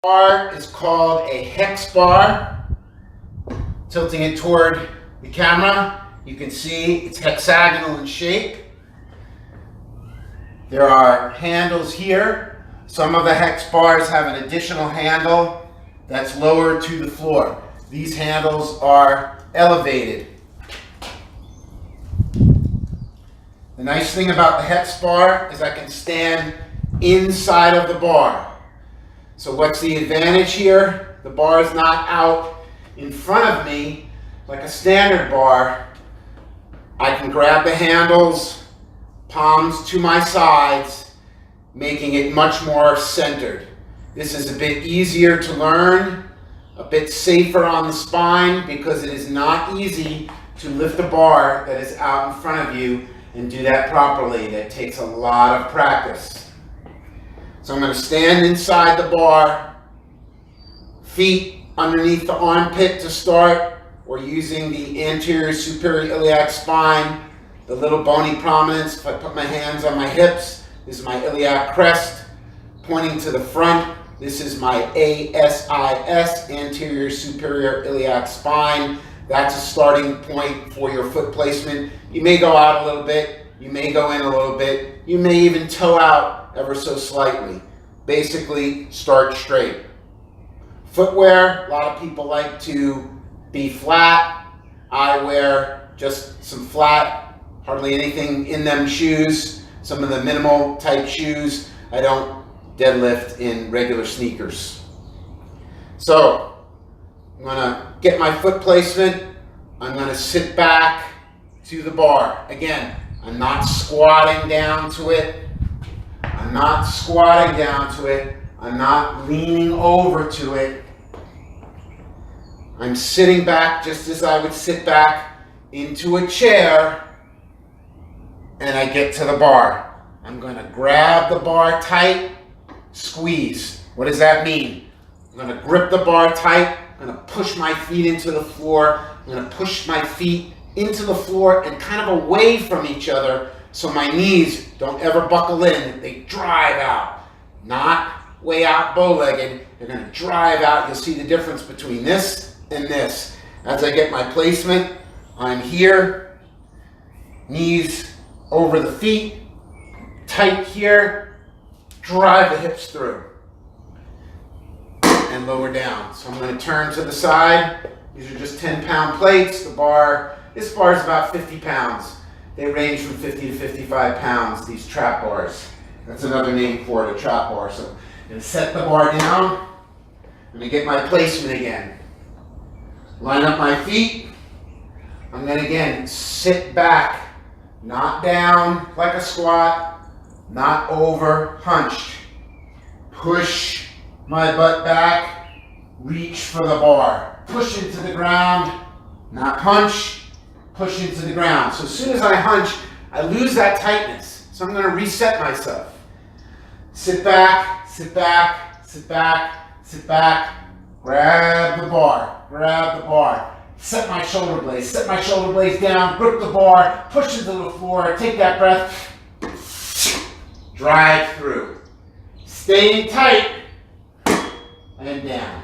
bar is called a hex bar. Tilting it toward the camera, you can see it's hexagonal in shape. There are handles here. Some of the hex bars have an additional handle that's lower to the floor. These handles are elevated. The nice thing about the hex bar is I can stand inside of the bar. So what's the advantage here? The bar is not out in front of me like a standard bar. I can grab the handles, palms to my sides, making it much more centered. This is a bit easier to learn, a bit safer on the spine, because it is not easy to lift a bar that is out in front of you and do that properly. That takes a lot of practice. So I'm going to stand inside the bar, feet underneath the armpit to start, or using the anterior superior iliac spine, the little bony prominence. If I put my hands on my hips, this is my iliac crest, pointing to the front. This is my ASIS, anterior superior iliac spine. That's a starting point for your foot placement. You may go out a little bit, you may go in a little bit, you may even toe out ever so slightly. Basically, start straight. Footwear, a lot of people like to be flat. I wear just some flat, hardly anything in them shoes, some of the minimal type shoes. I don't deadlift in regular sneakers. So, I'm gonna get my foot placement. I'm gonna sit back to the bar. Again, I'm not squatting down to it. I'm not squatting down to it. I'm not leaning over to it. I'm sitting back just as I would sit back into a chair, and I get to the bar. I'm going to grab the bar tight, squeeze. What does that mean? I'm going to grip the bar tight. I'm going to push my feet into the floor. I'm going to push my feet into the floor and kind of away from each other, so my knees don't ever buckle in. They drive out, not way out bow-legged. They're going to drive out. You'll see the difference between this and this. As I get my placement, I'm here, knees over the feet, tight here, drive the hips through, and lower down. So I'm going to turn to the side. These are just 10-pound plates. This bar is about 50 pounds. They range from 50 to 55 pounds, these trap bars. That's another name for it, a trap bar. So I'm going to set the bar down. I'm going to get my placement again. Line up my feet. I'm going to again sit back, not down like a squat, not over, hunched. Push my butt back, reach for the bar. Push into the ground, not hunch. Push into the ground. So as soon as I hunch, I lose that tightness. So I'm going to reset myself. Sit back, sit back, sit back, sit back. Grab the bar, set my shoulder blades down, grip the bar, push into the floor, take that breath, drive through. Staying tight, and down.